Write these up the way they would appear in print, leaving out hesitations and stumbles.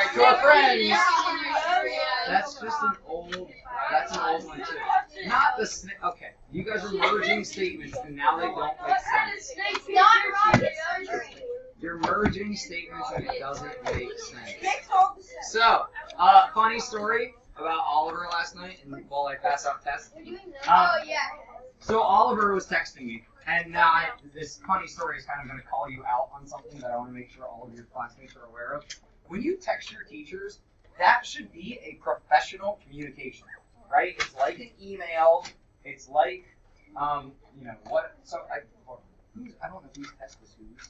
right, to our friends. That's just an old. That's an old one too. Not the snake. Okay, you guys are merging statements, and now they don't make sense. It's not rocket surgery. You're merging statements, and it doesn't make sense. Oh So, funny story about Oliver last night, and while I pass out tests. yeah. So Oliver was texting me, and now this funny story is kind of going to call you out on something that I want to make sure all of your classmates are aware of. When you text your teachers, that should be a professional communication, right? It's like an email. It's like, what? So I don't know whose text this is.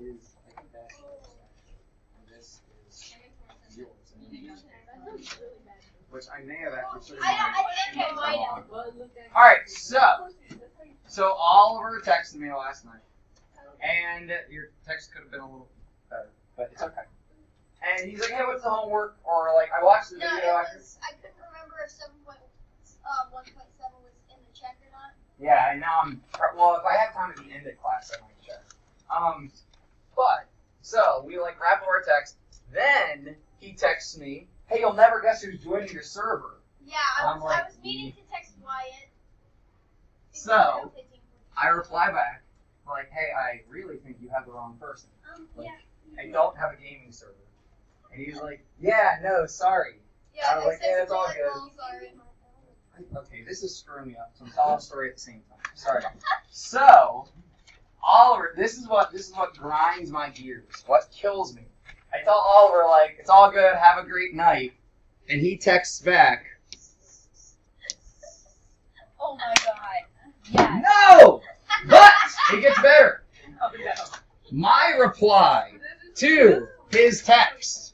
I think this is yours. Which I may have actually put in my All right, so Oliver texted me last night, and your text could have been a little better, but it's okay. And he's like, "Hey, what's the homework?" Or like, "I watched the video." I couldn't remember if 7.1.7 was in the check or not. Yeah, and now well, if I have time at the end of class, I might check. But so we like wrap up our text. Then he texts me, "Hey, you'll never guess who's joining your server." Yeah, I was meaning to text Wyatt. So I reply back like, "Hey, I really think you have the wrong person. I don't have a gaming server." And he's like, "Yeah, no, sorry." Yeah, I was like, "Yeah, it's all good." Oh, sorry. Okay, this is screwing me up. So I'm telling a story at the same time. Sorry. So, Oliver, this is what grinds my gears. What kills me? I tell Oliver like, "It's all good. Have a great night," and he texts back, Oh my god. Yeah. "No!" But it gets better. Oh no. My reply to his text.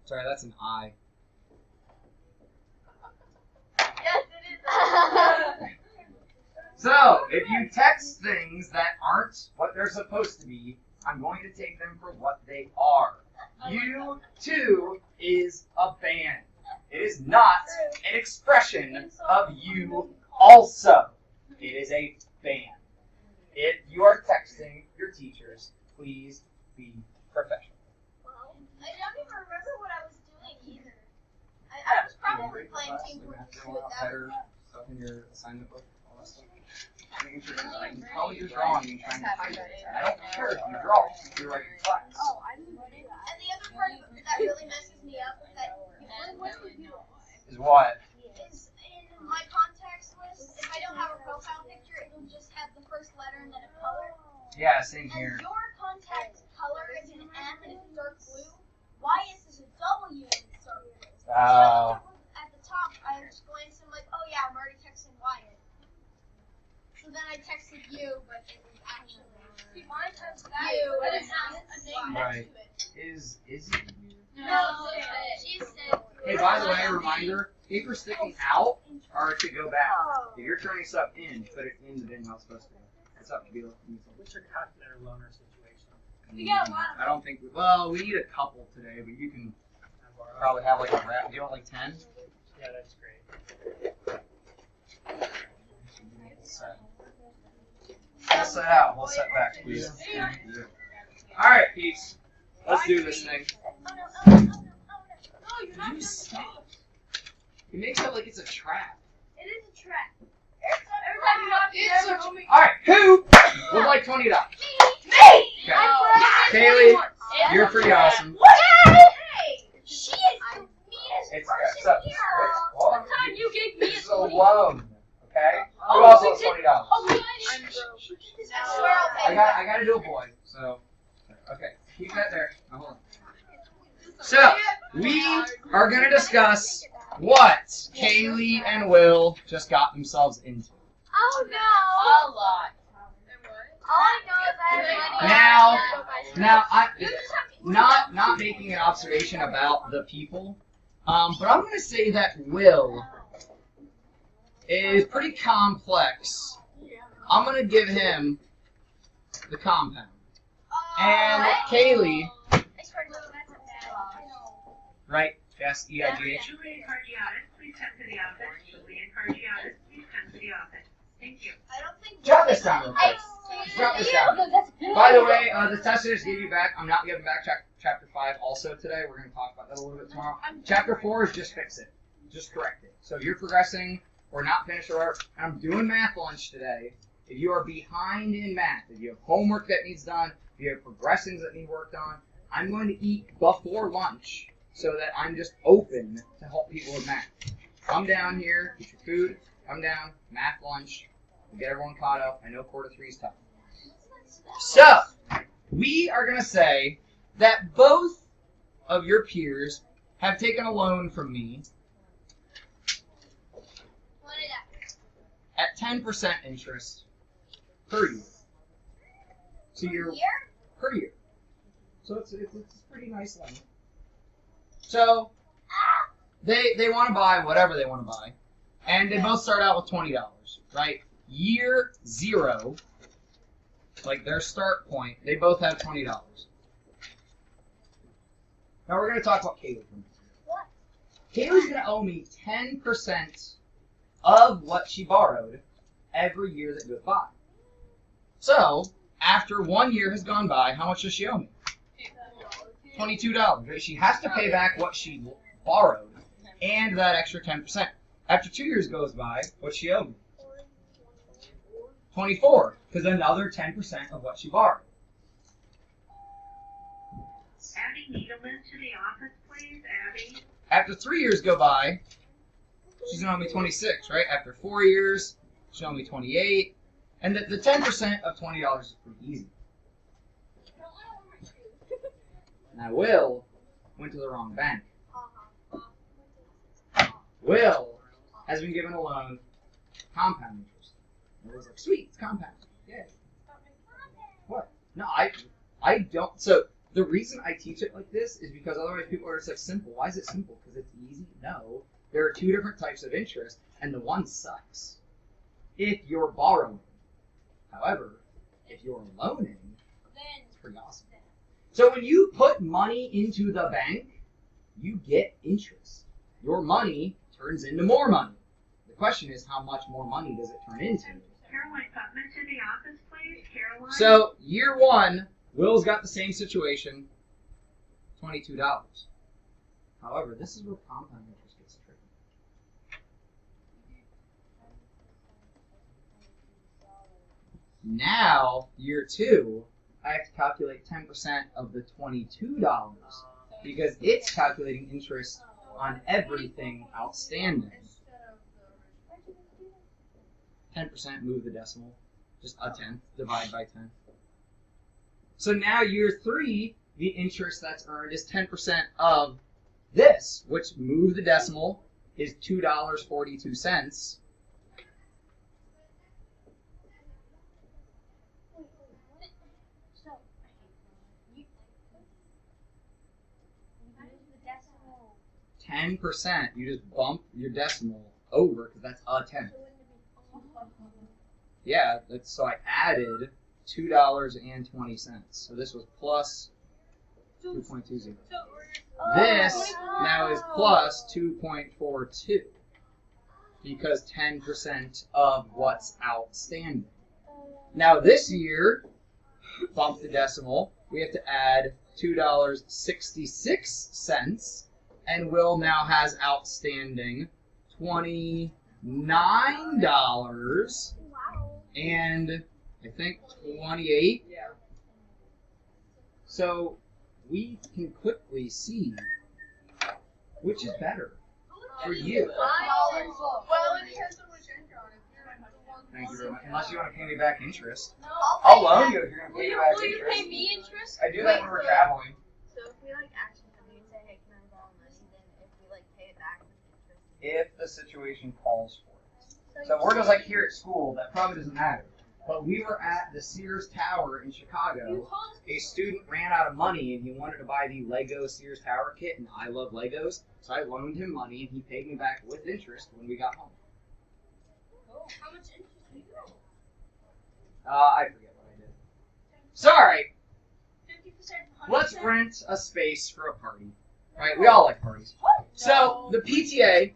Sorry, that's an I. Yes, it is. So, if you text things that aren't what they're supposed to be, I'm going to take them for what they are. You, too, is a band. It is not an expression of you also. It is a band. If you are texting your teachers, please be professional. Well, I don't even remember what I was doing either. I was probably playing Team Fortress 2 at that point. Stuff in your assignment book, all that stuff. Making sure I can tell you're drawing and trying to hide it. I don't care if you draw. You're writing class. Oh, I didn't do that. And the other part that really messes me up Is what? is in my contacts list, if I don't have a profile picture, it'll just have the first letter and then a color. Yeah, same here. And your contact color is an M and it's dark blue. Wyatt's is a W and it's dark blue. So at the top, I just glanced and I'm like, oh yeah, I'm already texting Wyatt. So then I texted you, but it was actually mine has you, but it has a name next to it. Is it? No, she said. Hey, by the way, a reminder, paper sticking out are to go back. If you're turning stuff in, put it in the bin how it's supposed to be. It's up to be What's your calculator loaner situation? I don't think, we need a couple today, but you can probably have like a wrap. Do you want like 10? Yeah, that's great. We'll set out. We'll set back, please. Alright, peeps. Let's do this thing. You stop. He makes it like it's a trap. It is a trap. Every time you knock it, Alright, who would like $20? Me! Okay. Kaylee, you're pretty awesome. Hey! She is the meanest It's person here! One time you gave me This is a loan, okay? Who else wants $20? I gotta do a boy, so okay. Keep that there. Now, hold on. So we are gonna discuss what Kaylee and Will just got themselves into. Oh no! A lot. All I know is I have money. Now not making an observation about the people, but I'm gonna say that Will is pretty complex. I'm gonna give him the compound, and Kaylee, right? Yes, EIGH. Julian Cargiatis, please come to the office. Julian Cargiatis, please come this down real quick. Drop this down. By the way, the test I just gave you back, I'm not giving back chapter 5 also today. We're going to talk about that a little bit tomorrow. Chapter 4 is just fix it. Just correct it. So if you're progressing or not finished or whatever, and I'm doing math lunch today, if you are behind in math, if you have homework that needs done, if you have progressions that need worked on, I'm going to eat before lunch so that I'm just open to help people with math. Come down here, get your food, come down, math lunch, we'll get everyone caught up. I know quarter 3 is tough. So, we are going to say that both of your peers have taken a loan from me at 10% interest per year. So you're per year. So it's a pretty nice loan. So they want to buy whatever they want to buy, and they both start out with $20, right? Year 0, like their start point, they both have $20. Now we're going to talk about Kaylee. Kaylee's going to owe me 10% of what she borrowed every year that goes by. So, after 1 year has gone by, how much does she owe me? $22. Right? She has to pay back what she borrowed and that extra 10%. After 2 years goes by, what's she owe me? $24, because another 10% of what she borrowed. Abby, need a list to the office, please, Abby? After 3 years go by, she's going to owe me 26, right? After 4 years, she's going to owe me 28. And the 10% of $20 is pretty easy. Now, Will went to the wrong bank. Will has been given a loan, compound interest. And Will's like, sweet, it's compound. Yeah. What? No, I don't. So, the reason I teach it like this is because otherwise people are just like, simple. Why is it simple? Because it's easy? No. There are 2 different types of interest, and the one sucks if you're borrowing. However, if you're loaning, it's pretty awesome. So when you put money into the bank, you get interest. Your money turns into more money. The question is, how much more money does it turn into? Caroline Putman to the office, please. Caroline? So, year 1, Will's got the same situation, $22. However, this is where compound interest gets tricky. Now, year 2, I have to calculate 10% of the $22 because it's calculating interest on everything outstanding. 10%, move the decimal, just a tenth, divide by 10. So now year 3, the interest that's earned is 10% of this, which, move the decimal, is $2.42. So 10%, you just bump your decimal over because that's a tenth. Yeah, so I added $2.20. So this was plus 2.20. This now is plus 2.42 because 10% of what's outstanding. Now this year, bump the decimal, we have to add $2.66, and Will now has outstanding $29 and I think 28. Yeah. So we can quickly see which is better for you. Well, it depends on which end you're on. If you're on the one. Thank you very much. Unless you want to pay me back interest. No, I'll loan you if you're going to pay me back Will you interest. pay me interest? I do that when we're traveling. So if we like action something and say, hey, can I borrow money? Then if we like pay it back with interest. If the situation calls for it. So we're just like here at school, that probably doesn't matter. But we were at the Sears Tower in Chicago. A student ran out of money and he wanted to buy the Lego Sears Tower kit, and I love Legos, so I loaned him money and he paid me back with interest when we got home. How much interest do you owe? I forget what I did. Sorry. 50%. Let's rent a space for a party. Right? We all like parties. So the PTA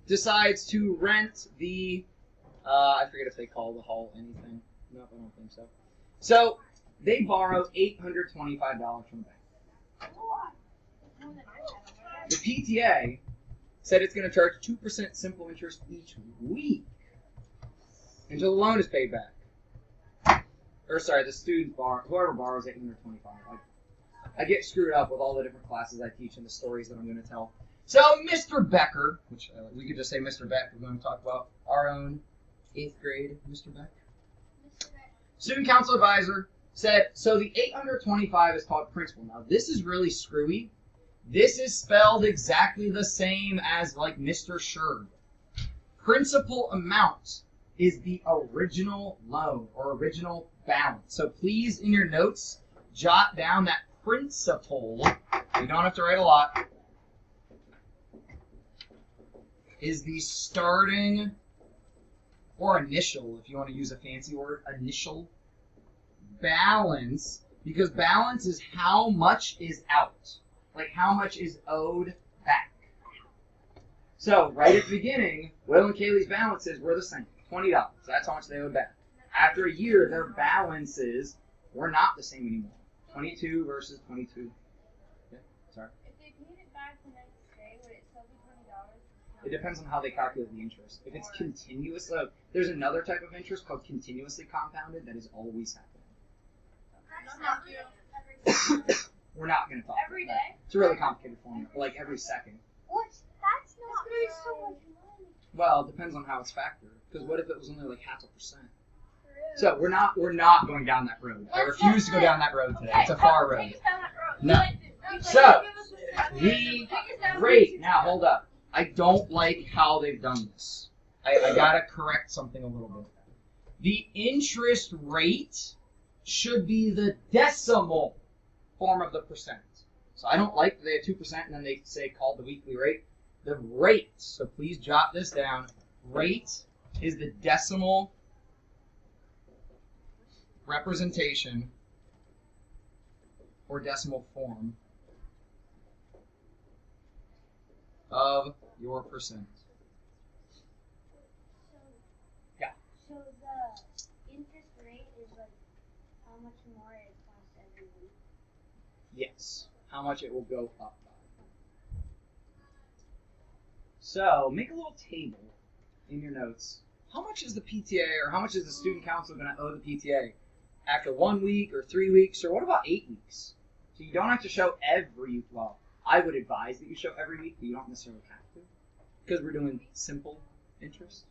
decides to rent the I forget if they call the hall anything. Nope, I don't think so. So they borrow $825 from the bank. The PTA said it's going to charge 2% simple interest each week until the loan is paid back. Or sorry, the student whoever borrows $825. I get screwed up with all the different classes I teach and the stories that I'm going to tell. So Mr. Becker, which we could just say Mr. Beck, we're going to talk about our own 8th grade Mr. Beck. Student council advisor said, so the 825 is called principal. Now this is really screwy. This is spelled exactly the same as like Mr. Sherb. Principal amount is the original loan or original balance. So please, in your notes, jot down that principal. You don't have to write a lot. Is the starting or initial, if you want to use a fancy word, initial balance, because balance is how much is out, like how much is owed back. So right at the beginning, Will and Kaylee's balances were the same, $20. That's how much they owed back. After a year, their balances were not the same anymore. 22 versus 22. Yeah, sorry. If they paid it back the next day, would it still be $20? It depends on how they calculate the interest. If it's continuous, there's another type of interest called continuously compounded that is always happening. We're not going to talk Every about day? that. It's a really complicated formula, like every second. What? That's not very so much money. Well, it depends on how it's factored. Because what if it was only like 0.5%? So we're not going down that road. I refuse to go down that road today. It's a far road. Take us down that road. No. So the rate. Now hold up. I don't like how they've done this. I gotta correct something a little bit. The interest rate should be the decimal form of the percent. So I don't like that they have 2% and then they say called the weekly rate. The rate, so please jot this down, rate is the decimal representation or decimal form of your percent. Yeah. So the interest rate is like how much more it costs every week. Yes. How much it will go up by. So make a little table in your notes. How much is the PTA or how much is the student council going to owe the PTA after 1 week or 3 weeks, or what about 8 weeks? So you don't have to show every, well, I would advise that you show every week, but you don't necessarily have to, because we're doing simple interest.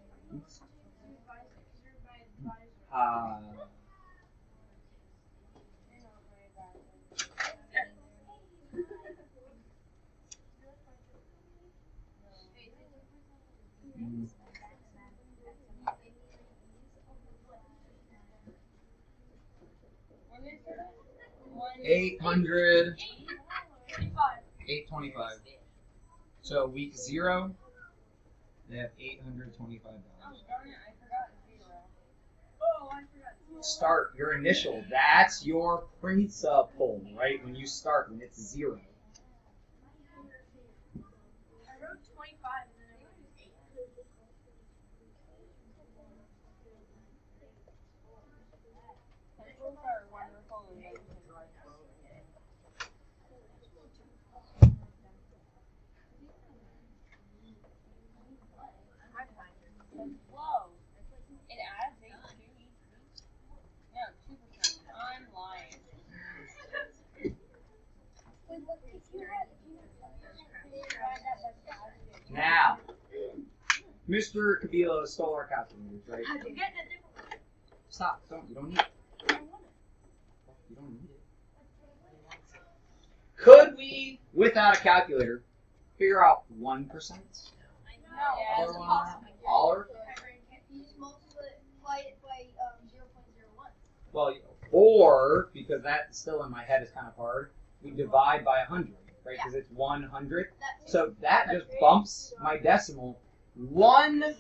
$825. So week 0, they have $825. Start your initial. That's your principal, right? When you start, when it's 0. I wrote 25 and then I wrote 8. Pencils are wonderful and they can write. Whoa. It adds 8 to each week? No, 2%. I'm lying. Now, Mr. Cabilo stole our calculators, right? How'd you get the difference? Stop. You don't need it. You don't need it. Could we, without a calculator, figure out 1%? No, it's impossible. Or, You just multiply it by 0.01. well, or, because that still in my head is kind of hard, we divide by 100, right? Because it's 100. So that just bumps my decimal. 1%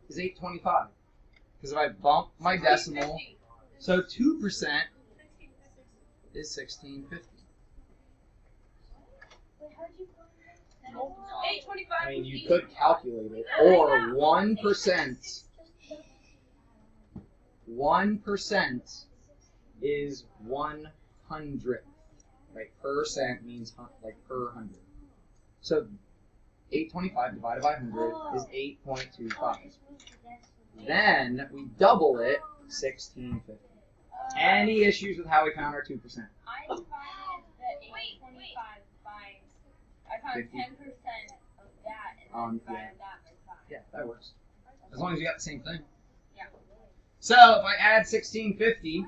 is 825. Because if I bump my decimal, so 2% is 1650. Wait, how'd you 825. I mean, you could calculate it. Or 1%. 1% is 100th. Right? Percent means like per 100. So 825 divided by 100 is 8.25. Then we double it, 1650. Any issues with how we found our 2%? I divided the 825 by, I found 50. 10% of that and then divided that by 5. Yeah, that works. As long as you got the same thing. Yeah. So if I add 1650,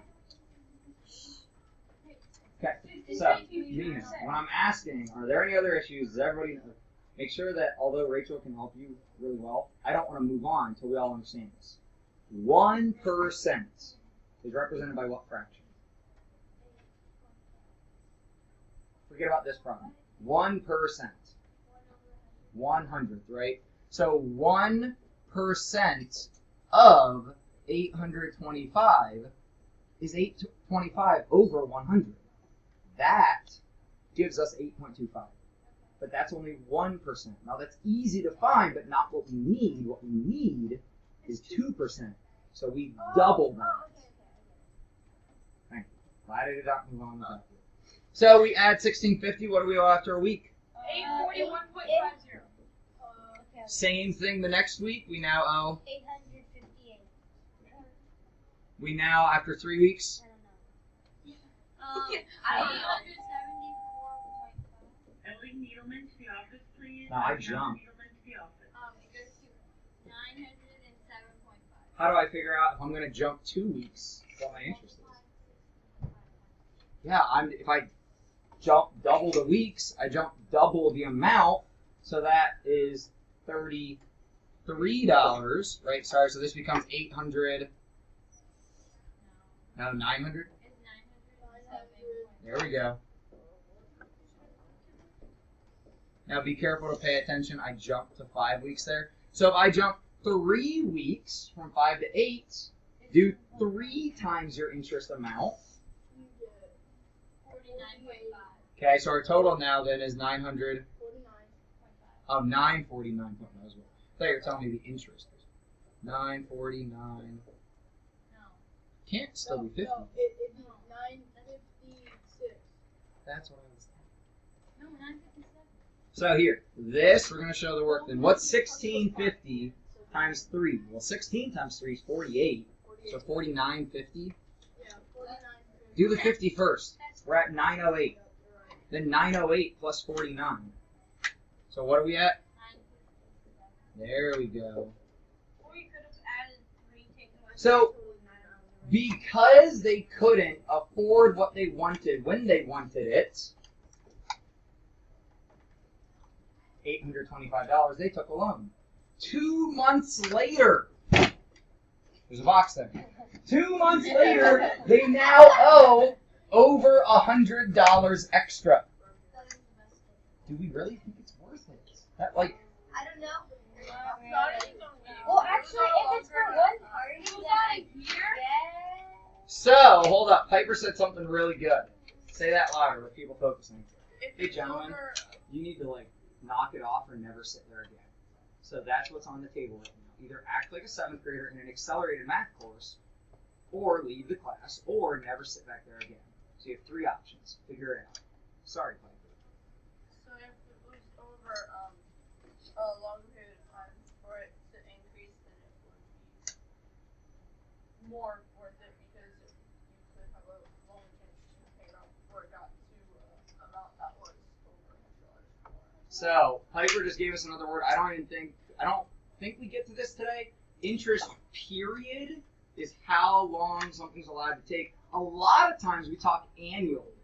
okay. So Nina, when I'm asking, are there any other issues? Does everybody know? Make sure that although Rachel can help you really well, I don't want to move on until we all understand this. 1% is represented by what fraction? Forget about this problem. 1%. 100th, right? So 1% of 825 is 825 over 100. That gives us 8.25. But that's only 1%. Now that's easy to find, but not what we need. What we need is 2%. So we double that. Thank you. Glad I did not move on with that. So we add 1650. What do we owe after a week? 841.50. Same thing the next week. We now owe. 858. We now, after 3 weeks, I don't know. 874.5. Ellie Needleman to the office, please. No, I Ellie jumped. Needleman to the office. It goes to 907.5. how do I figure out if I'm going to jump 2 weeks, what my interest is? Yeah, if I jump double the weeks, I jump double the amount, so that is $33, right? Sorry, so this becomes 800. No, 900. It's 907. There we go. Now be careful to pay attention. I jumped to 5 weeks there. So if I jump 3 weeks from 5 to 8, do 3 times your interest amount. 49.5. Okay, so our total now then is 900. 949. I thought you were telling me the interest. 949. No. Can't still be 50. No, it'd be 956. That's what I was thinking. No, 957. So here, this, we're going to show the work then. What's 1650 times 3? Well, 16 times 3 is 48. So 4950. Yeah, 49. Do the 50 first. We're at 908. Then 908 plus 49. So what are we at? 957. There we go. Or you could have added 3 taken away. So, because they couldn't afford what they wanted when they wanted it, $825, they took a loan. 2 months later, there's a box there. 2 months later, they now owe over $100 extra. Do we really think it's worth it? That, like, I don't know. Well, actually, if it's for one party, you got a year. so, hold up. Piper said something really good. Say that louder with people focusing. Hey, gentlemen, you need to, like, knock it off or never sit there again. So that's what's on the table right now. Either act like a 7th grader in an accelerated math course, or leave the class, or never sit back there again. So you have 3 options. Figure it out. Sorry, Piper. So if it was over a longer period of time for it to increase, then it would be more worth it because you could have a longer chance to pay it off before it got to an amount that was over $100 more. So Piper just gave us another word. I don't think we get to this today. Interest period is how long something's allowed to take. A lot of times we talk annually.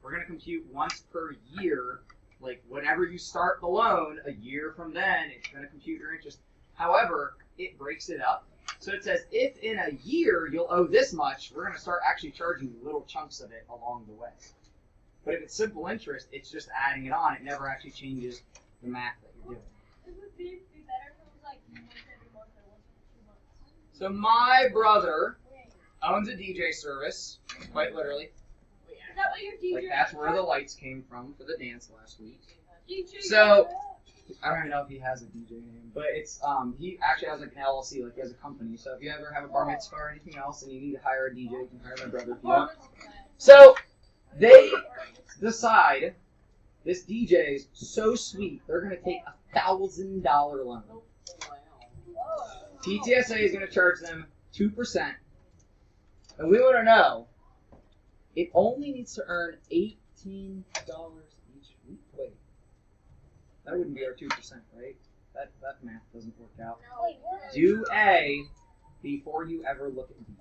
We're going to compute once per year. Like whenever you start the loan, a year from then, it's going to compute your interest. However, it breaks it up. So it says if in a year you'll owe this much, we're going to start actually charging you little chunks of it along the way. But if it's simple interest, it's just adding it on. It never actually changes the math that you're doing. It would be better if it was like once every month or once every 2 months. So my brother owns a DJ service, quite literally. Is that what your DJ Like that's where the lights came from for the dance last week. So I don't even know if he has a DJ name, but it's he actually has like an LLC, like he has a company. So if you ever have a bar mitzvah or anything else and you need to hire a DJ, you can hire my brother if you want. So they decide this DJ is so sweet, they're gonna take $1,000 loan. PTSA is gonna charge them 2%, and we want to know it only needs to earn $18 each week. Wait. That wouldn't be our 2%, right? That math doesn't work out. Do A before you ever look at B.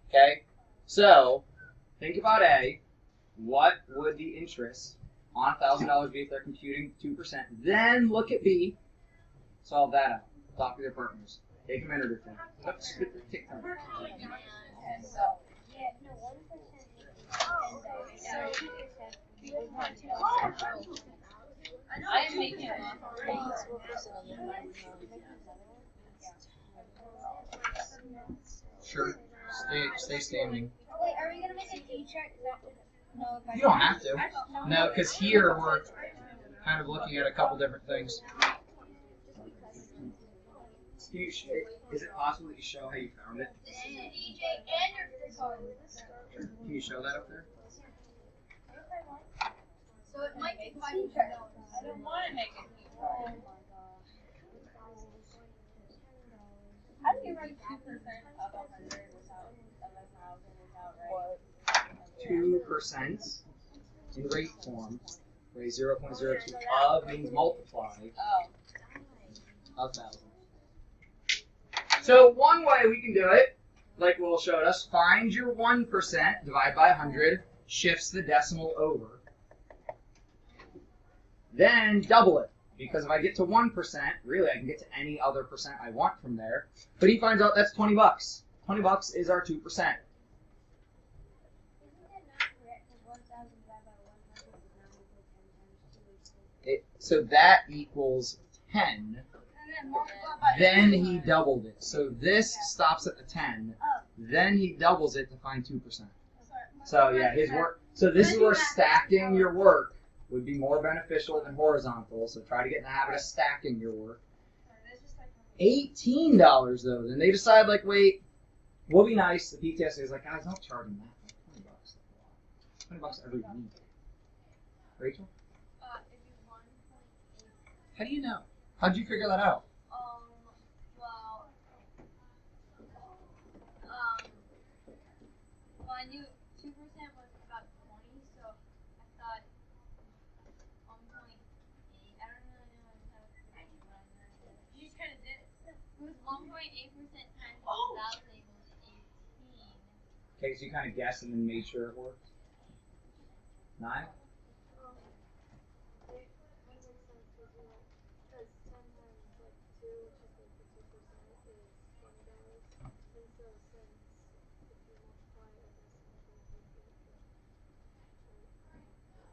Okay? So, think about A. What would the interest on $1,000 be if they're computing 2%? Then look at B. Solve that out. Talk to their partners. Take a minute or two. Let's take time. I am making Sure. Stay standing. Wait, are we gonna make a t-shirt? No, if I You don't have to. No, because here we're kind of looking at a couple different things. Is it possible that you show how you found it? This is a DJ and your guitar. Can you show that up there? So it might be $500. I don't want to make a t-shirt. How do you write 2% of 100 without of 1,000 without writing? 2% in rate form. Rate 0.02 of means multiply Oh. 1,000. So one way we can do it, like Will showed us, find your 1%, divide by 100, shifts the decimal over. Then double it. Because if I get to 1%, really I can get to any other percent I want from there. But he finds out that's $20. $20 is our 2%. So that equals 10. Then he doubled it. So this stops at the 10. Then he doubles it to find 2%. So yeah, his work. So this is where stacking your work would be more beneficial than horizontal. So try to get in the habit of stacking your work. $18 though. Then they decide like, wait, we'll be nice. The PTSA is like, guys, don't charge them that. $20. $20 every week. Rachel? How do you know? How'd you figure that out? Well, I knew 2% was about 20, so I thought 1.8. I don't really know how to You just kind of did it. It was 1.8% times 1,000 equals 18. Okay, so you kind of guessed and then made sure it worked. 9?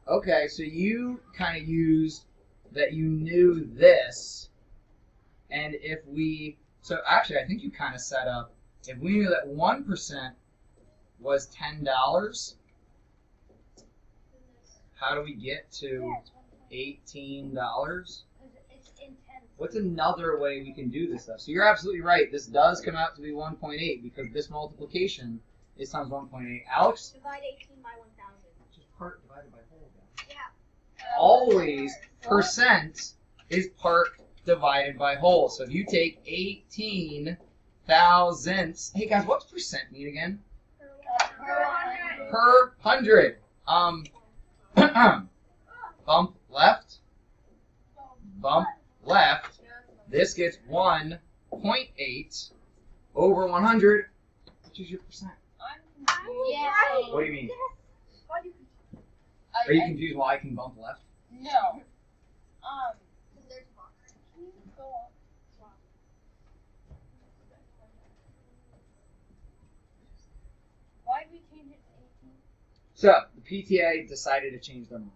Okay, so you kind of used that you knew this, and if we, so actually I think you kind of set up, if we knew that 1% was $10, how do we get to $18? It's intense. What's another way we can do this stuff? So you're absolutely right, this does come out to be 1.8 because this multiplication is times 1.8. Alex? Divide 18 by 1,000. Just part divided by whole. Yeah. Always percent is part divided by whole. So if you take 18 thousandths, hey guys, what's percent mean again? Per 100. Bump left. Bump left. This gets 1.8 over 100, which is your percent. Yeah. What do you mean? Are you confused why I can bump left? No. Can you go up? Why did we change it to 18? So the PTA decided to change their mind.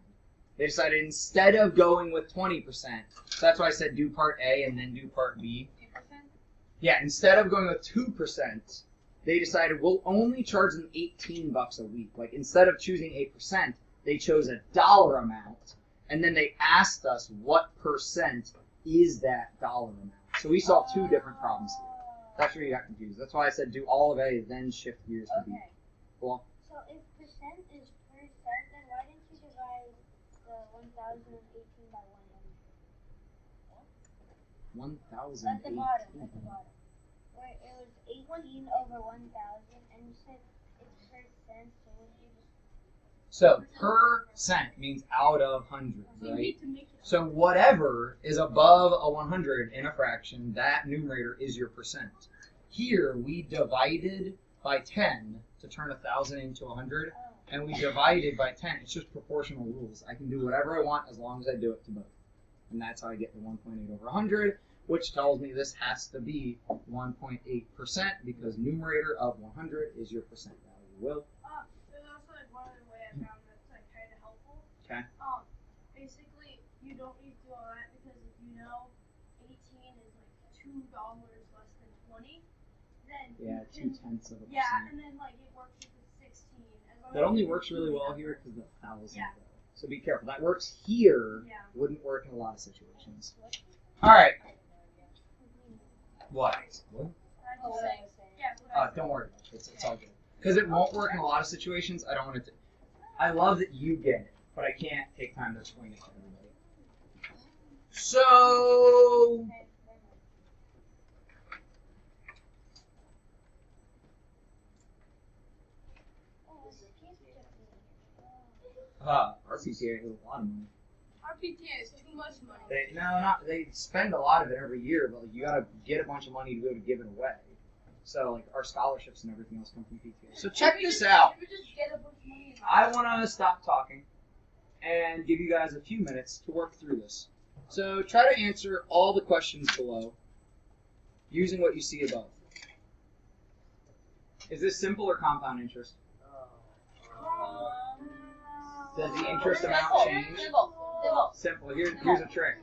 They decided instead of going with 20%, so that's why I said do part A and then do part B. 2%? Yeah, instead of going with 2%, they decided we'll only charge them $18 a week. Like instead of choosing a percent, they chose a dollar amount, and then they asked us what percent is that dollar amount. So we solved two different problems here. That's where you got confused. That's why I said do all of A, then shift gears to B. Okay. Cool. So if percent is percent, then why didn't you divide the 1,018 by 100? 1,018. At the bottom. Where it was 18 over 1,000, and you said it's percent, so wouldn't you just... So percent means out of hundreds, right? So whatever is above a 100 in a fraction, that numerator is your percent. Here we divided by 10 to turn 1,000 into 100, and we divided by 10. It's just proportional rules. I can do whatever I want as long as I do it to both. And that's how I get the 1.8 over 100, which tells me this has to be 1.8% because numerator of 100 is your percent value. Will? There's also like one other way I found that's like kind of helpful. Okay. Basically, you don't need to do all that because if you know 18 is like $2 less than 20, then Yeah, you can, 0.2%. yeah, and then like it works with the 16. As long That as only you works do really the well number. here because the 1,000. Yeah. So be careful. That works here. Yeah. Wouldn't work in a lot of situations. All right. What? What? I'm just saying. Yeah, what I Don't worry. It's all good. Because it won't work in a lot of situations. I don't want it to. I love that you get it, but I can't take time to explain it to everybody. So. Our PTA has a lot of money. Our PTA is too much money. They spend a lot of it every year, but like, you gotta get a bunch of money to be able to give it away. So like our scholarships and everything else come from PTA. So check this out. Should we just get a bunch of money? I want to stop talking and give you guys a few minutes to work through this. So try to answer all the questions below using what you see above. Is this simple or compound interest? Does the interest amount change? Simple. Here's a trick.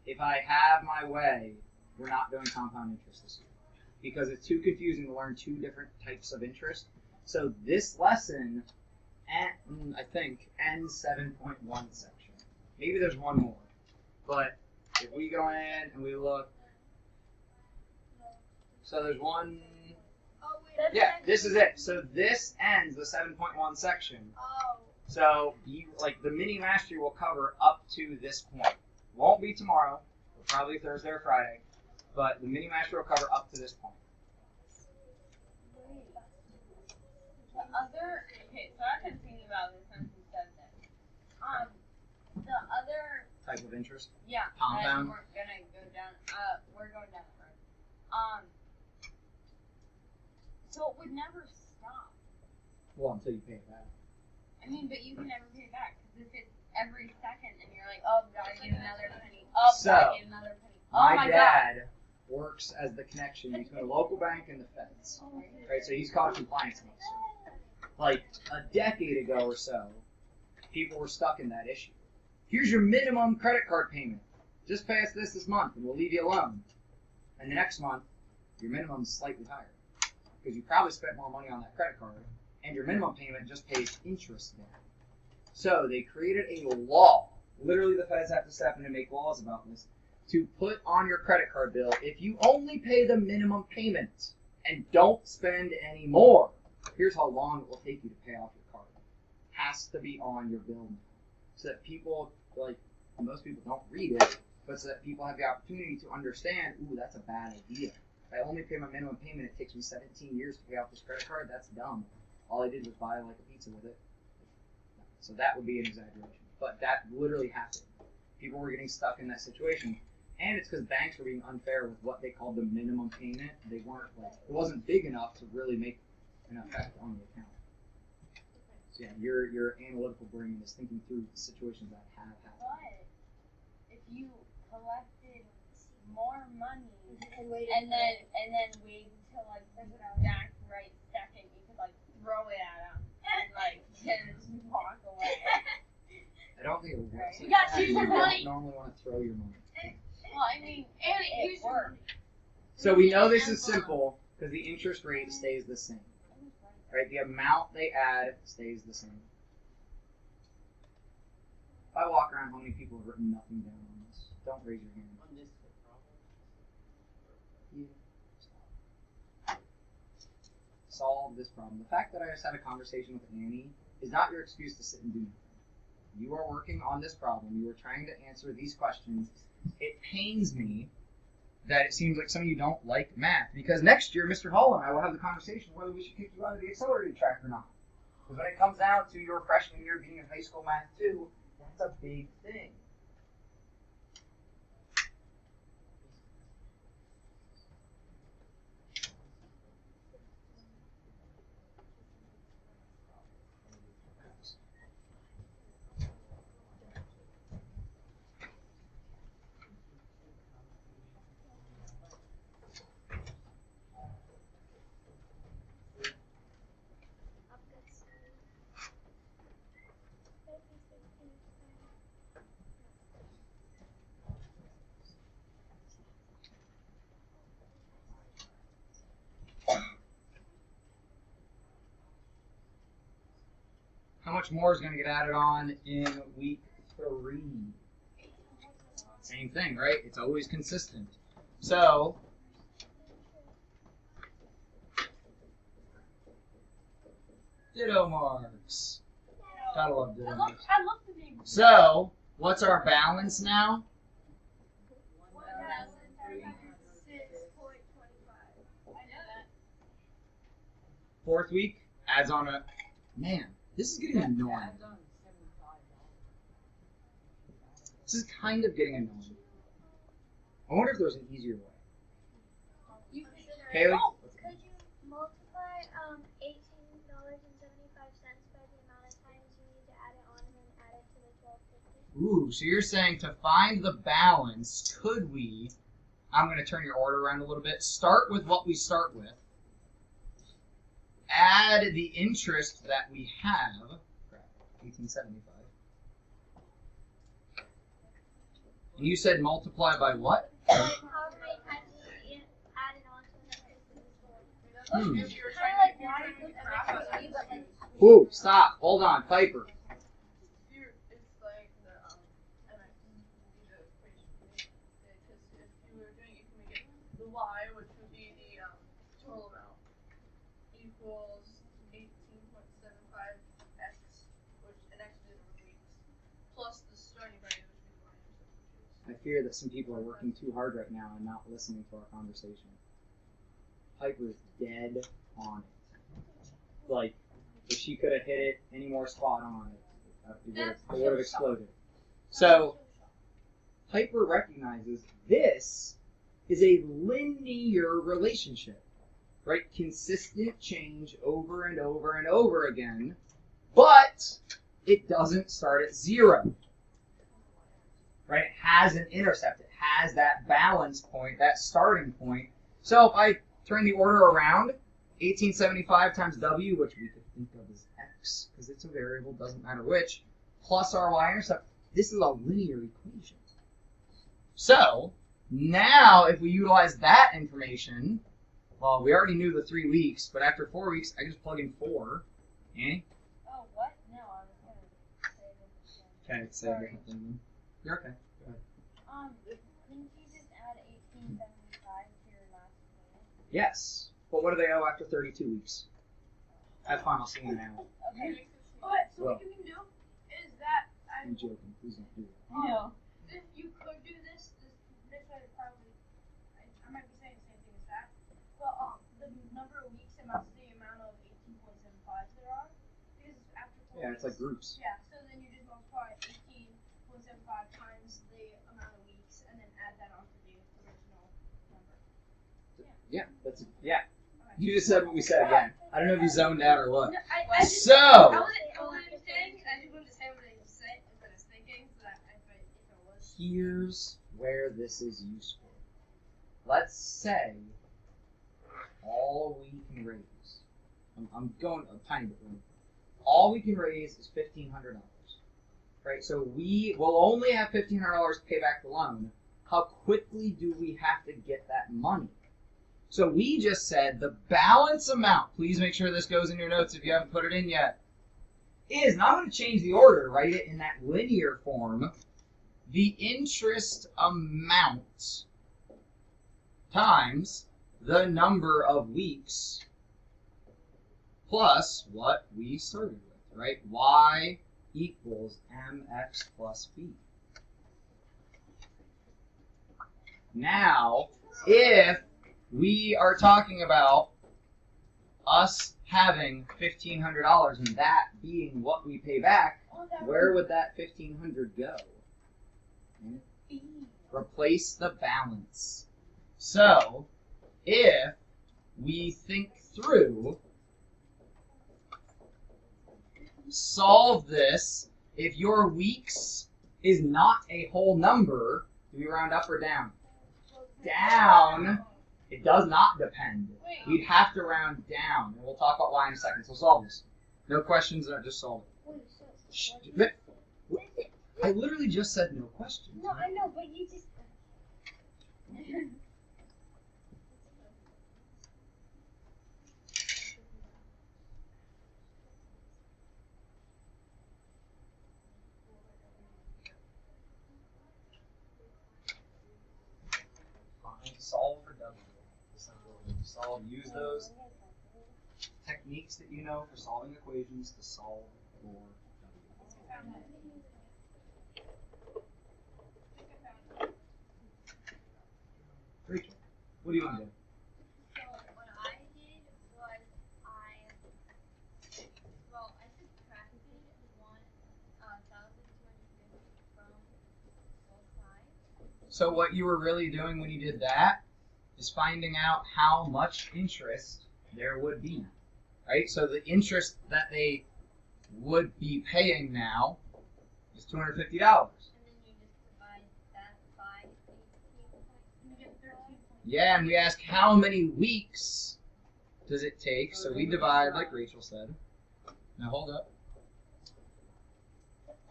If I have my way, we're not doing compound interest this year because it's too confusing to learn two different types of interest. So this lesson, I think, ends 7.1 section. Maybe there's one more. But if we go in and we look, so there's one. Yeah, this is it. So this ends the 7.1 section. Oh. So the mini mastery will cover up to this point. Won't be tomorrow, probably Thursday or Friday, but the mini mastery will cover up to this point. Okay, so I've been thinking about this since you said this. The other, Type of interest. yeah, Compound. we're gonna go down. We're going down the road. So it would never stop. Well, until you pay it back. I mean, but you can never pay it back because if it's every second and you're like, oh, gotta get another penny. Oh, So, gotta get another penny. Oh My my god. dad works as the connection between a local bank and the feds. Right, so he's called a compliance officer. Like a decade ago or so, people were stuck in that issue. Here's your minimum credit card payment. Just pay us this month and we'll leave you alone. And the next month, your minimum's slightly higher. Because you probably spent more money on that credit card, and your minimum payment just pays interest down. So they created a law. Literally, the feds have to step in and make laws about this to put on your credit card bill if you only pay the minimum payment and don't spend any more. Here's how long it will take you to pay off your card. Has to be on your bill now, so that people, like most people, don't read it, but so that people have the opportunity to understand. Ooh, that's a bad idea. If I only pay my minimum payment, it takes me 17 years to pay off this credit card. That's dumb. All I did was buy like a pizza with it. So that would be an exaggeration. But that literally happened. People were getting stuck in that situation. And it's because banks were being unfair with what they called the minimum payment. They weren't it wasn't big enough to really make an effect on the account. So yeah, your analytical brain is thinking through the situations that have happened. But if you collected more money And wait. and then wait until like the exact right second, you could like throw it at them and like just walk away. I don't think it works. Right. You gotta choose your You don't money. normally want to throw your money. Well, I mean, it worked. So we know this is simple because the interest rate stays the same. Right? The amount they add stays the same. If I walk around, how many people have written nothing down on this? Don't raise your hand. On this problem. Yeah. Solve this problem. The fact that I just had a conversation with Annie is not your excuse to sit and do nothing. You are working on this problem. You are trying to answer these questions. It pains me that it seems like some of you don't like math, because next year, Mr. Hall and I will have the conversation whether we should kick you out of the accelerated track or not. Because when it comes down to your freshman year being in high school math 2, that's a big thing. How much more is going to get added on in week 3? Same thing, right? It's always consistent. So, ditto marks. Gotta love ditto marks. I love the name. So, what's our balance now? 4th week adds on a... Man, this is getting annoying. This is kind of getting annoying. I wonder if there's an easier way. Haley? Could you multiply $18.75 by the amount of times you need to add it on and then add it to the $12.50? Ooh, so you're saying to find the balance, could we, I'm going to turn your order around a little bit, start with what we start with, add the interest that we have, $18.75, and you said multiply by what? However many times you add it on to the Ooh, stop. Hold on, Piper. It's like the and I can do the equation because if you were doing it, you can make it the y, which would be the total amount, equals 18.75x, which an x is in weeks, plus the starting value, which would be the y. I fear that some people are working too hard right now and not listening to our conversation. Piper's dead on it. Like, if she could have hit it any more spot on, it would have exploded. So, Piper recognizes this is a linear relationship, right? Consistent change over and over and over again, but it doesn't start at 0. Right? It has an intercept. It has that balance point, that starting point. So if I turn the order around, 1875 times w, which we could think of as x, because it's a variable, doesn't matter which, plus our y-intercept, this is a linear equation. So now if we utilize that information, well, we already knew the 3 weeks, but after 4 weeks, I just plug in 4. Annie? Oh, what? No, I was going to say this again. Okay, say a different thing. You're okay. Go ahead. Didn't you just add 1875 to your last plan? Yes. But what do they owe after 32 weeks? Have fun, I'll see you now. Okay. But so Well. what you can do is that I'm joking, please don't do that. No. if you could do this would probably I might be saying the same thing as that. But the number of weeks amounts to the amount of 18.75s there are. Because after 4 Yeah, it's like weeks, groups. yeah, so then you just multiply 18.75 times the amount of weeks and then add that onto the original number. Yeah, that's yeah. You just said what we said again. I don't know if you zoned out or what. No, I So, wasn't understanding. I just wanted to say what I was thinking, so that if it was. here's where this is useful. Let's say all we can raise. I'm going a tiny bit wrong. All we can raise is $1,500. Right? So we will only have $1,500 to pay back the loan. How quickly do we have to get that money? So we just said the balance amount, please make sure this goes in your notes if you haven't put it in yet, is, and I'm going to change the order, write it in that linear form, the interest amount times the number of weeks plus what we started with, right? Y equals mx plus b. Now, if we are talking about us having $1,500 and that being what we pay back, where would that $1,500 go? Replace the balance. So, if we think through, solve this, if your weeks is not a whole number, do we round up or down? Down. It does not depend. We'd have to round down, and we'll talk about why in a second. So solve this. No questions, just solve it. Shh. I literally just said no questions. No, I know, but you just. Solve for W. Solve. Use those techniques that you know for solving equations to solve for W. Rachel, what do you want to do? So what I did was I subtracted 1,250 from both sides. So what you were really doing when you did that is finding out how much interest there would be, right? So the interest that they would be paying now is $250. And then you just divide that by 18 and you get 13. Yeah, and we ask how many weeks does it take, so we divide like Rachel said. Now hold up.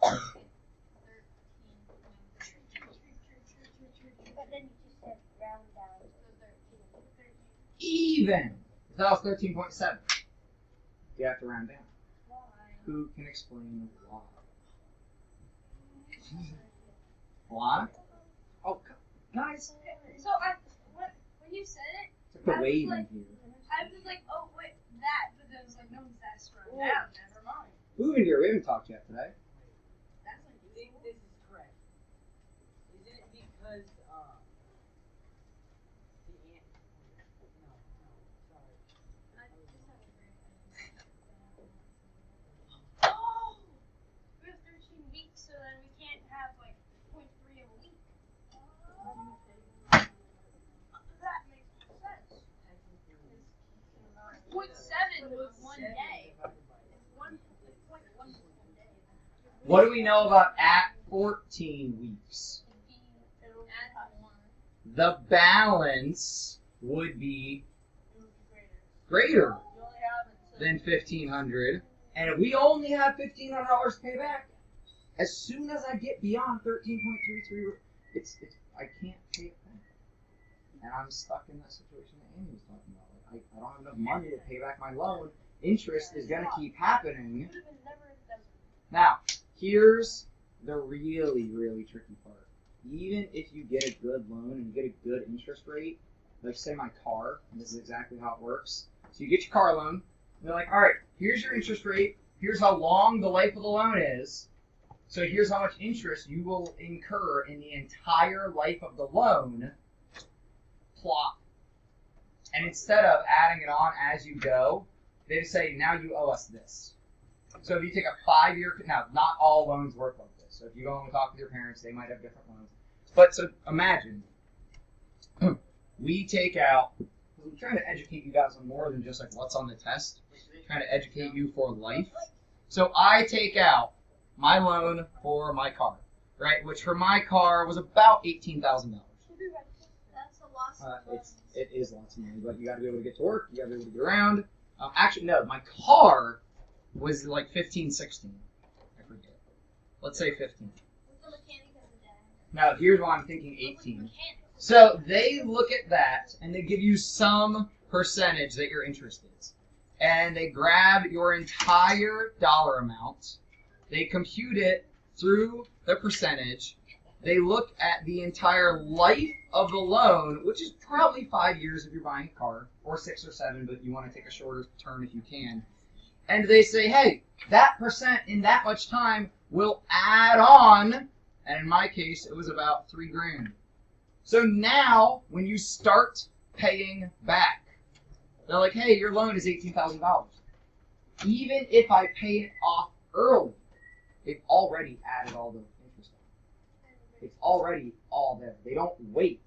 But then you just said round down. Even! That was 13.7. You have to round down. Why? Who can explain why? Alana? Oh, guys. So when you said it, It's like the I was wave like- in here. I was like, oh wait, that, but then I was like, no, that's round down. Never mind. Moving here, we haven't talked yet today. That's like I think this is correct. Isn't it because the ant? No, sorry. I just have a great idea. Oh, we have 13 weeks, so then we can't have like 0.3 of a week. That makes more sense. 0.7 was 1 day. One point one day. What do we know about at 14 weeks? The balance would be greater than 1,500, and if we only have $1,500 to pay back, as soon as I get beyond 13.33, I can't pay it back, and I'm stuck in that situation that Annie was talking about. Like, I don't have enough money to pay back my loan. Interest is going to keep happening. Now, here's the really, really tricky part. Even if you get a good loan and you get a good interest rate, like say my car, and this is exactly how it works. So you get your car loan, and they're like, all right, here's your interest rate, here's how long the life of the loan is, so here's how much interest you will incur in the entire life of the loan, plot. And instead of adding it on as you go, they just say, now you owe us this. So if you take a 5-year, now not all loans work like this. So if you go and talk with your parents, they might have different loans. But so imagine, we take out, we're trying to educate you guys on more than just like what's on the test. We're trying to educate you for life. So I take out my loan for my car, right? Which for my car was about $18,000. That's a lot of It is lots of money, but you got to be able to get to work. You got to be able to get around. Actually, no, my car was like 15, 16. I forget. Let's say 15. What's the mechanic of the day? Now, here's why I'm thinking 18. So they look at that, and they give you some percentage that your interest is. and they grab your entire dollar amount. They compute it through the percentage. They look at the entire life of the loan, which is probably 5 years if you're buying a car, or 6 or 7, but you want to take a shorter term if you can. And they say, hey, that percent in that much time will add on, and in my case, it was about $3,000. So now, when you start paying back, they're like, hey, your loan is $18,000. Even if I pay it off early, they've already added all the interest on. It's already all there. They don't wait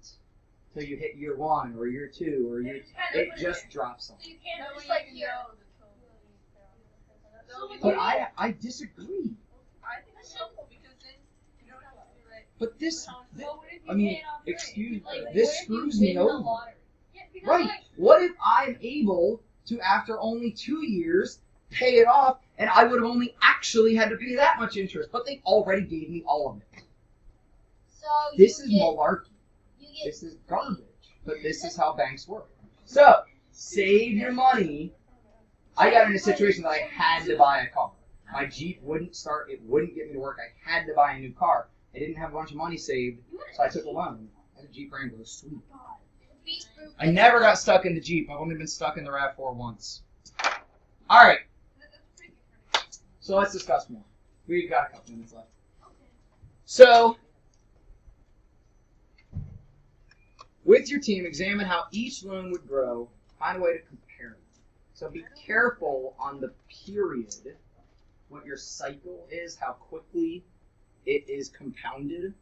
till you hit year 1 or year 2 or year. It just drops on. So you can't That way just you like can here. know the total. But I disagree. I think it's helpful because then you don't have to be like. But this, Well, what if you I mean, pay it off excuse early? me, Like, this what if you screws me win the over. lottery? Yeah, because Right. like, What if I'm able to, after only 2 years, pay it off, and I would have only actually had to pay that much interest, but they already gave me all of it. So This you is get, malarkey. you get This is garbage. But this is how banks work. So, save your money. I got in a situation that I had to buy a car. My Jeep wouldn't start. It wouldn't get me to work. I had to buy a new car. I didn't have a bunch of money saved, so I took a loan. I had a Jeep Wrangler. Sweet. I never got stuck in the Jeep. I've only been stuck in the RAV4 once. All right. So let's discuss more. We've got a couple minutes left. So, with your team, examine how each loan would grow. Find a way to compare them. So be careful on the period, what your cycle is, how quickly it is compounded.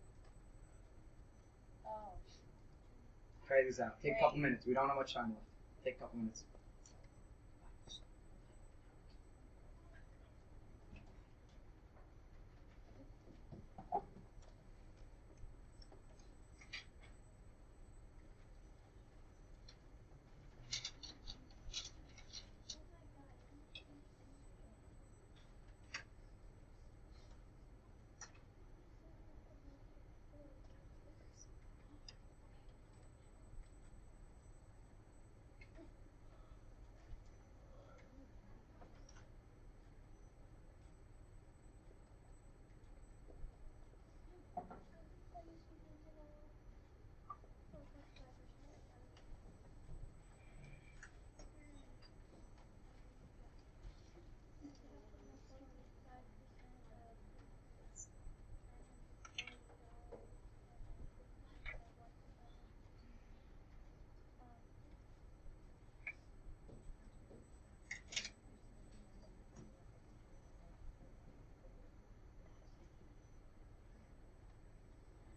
Try this out. Take a couple minutes. We don't have much time left. Take a couple minutes.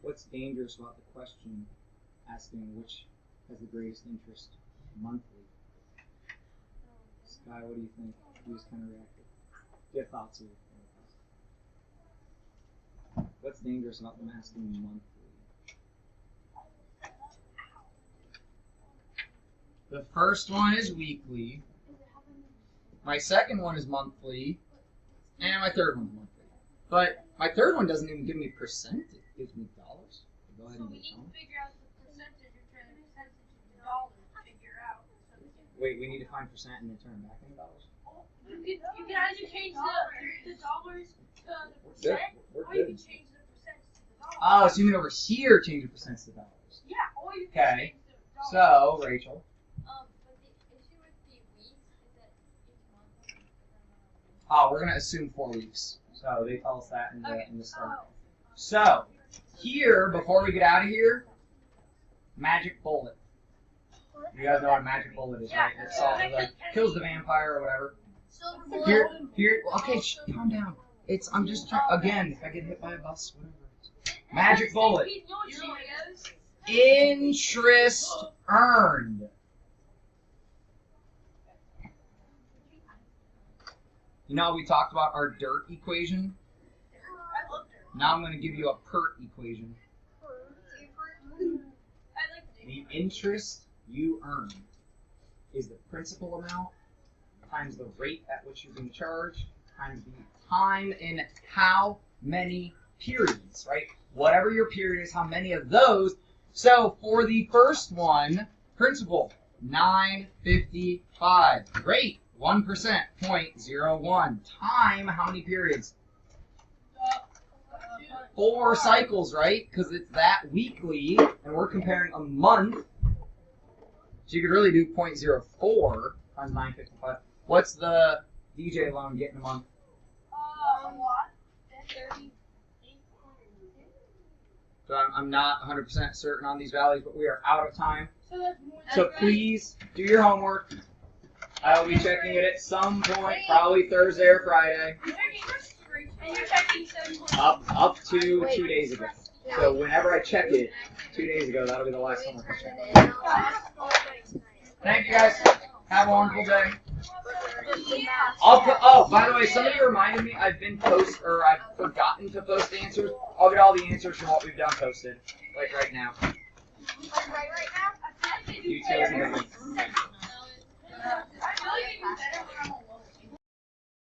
What's dangerous about the question asking which has the greatest interest monthly? Sky, what do you think? You just kind of reacted. Your thoughts here. What's dangerous about them asking monthly? The first one is weekly. My second one is monthly. And my third one's monthly. But my third one doesn't even give me percent. It gives me dollars. Go ahead so and we get need on. to figure out the percentage of dollars to figure out. So we can, Wait, we need to find percent and then turn it back into dollars? you can either change the dollars to the Good. percent, We're or you good. can change the percent to the dollars. Oh, so you mean over here change the percents to dollars. Yeah, or you can Okay. change the dollars. So, Rachel. But the issue with the weeks is that each month. Oh, we're going to assume 4 weeks. So they tell us that in the, Okay. in the start. So, here, before we get out of here, magic bullet. You guys know what a magic bullet is, right? It solves kills the vampire or whatever. silver bullet. Here, okay, calm down. I'm just trying, again, if I get hit by a bus, whatever. Magic bullet. You know what she is? Interest earned. You know, we talked about our dirt equation. I love her. Now I'm going to give you a PERT equation. I like The interest you earn is the principal amount times the rate at which you're being charged times the time in how many periods, right? Whatever your period is, how many of those. So for the first one, principal, $9.55. Great. 1%, 0.01. Time, how many periods? 4 cycles, right? Because it's that weekly, and we're comparing a month. So you could really do 0.04 times 955. What's the DJ loan get in a month? What? 38. So I'm not 100% certain on these values, but we are out of time. So that's more. So please do your homework. I will be checking it at some point, probably Thursday or Friday, And you're checking 7 points. up to 2 days ago. So whenever I check it, 2 days ago, that'll be the last homework I check. Thank you guys. Have a wonderful day. Oh, by the way, somebody reminded me I've forgotten to post answers. I'll get all the answers from what we've done posted, like right now. Right now? You too. I feel like it'd be better when I'm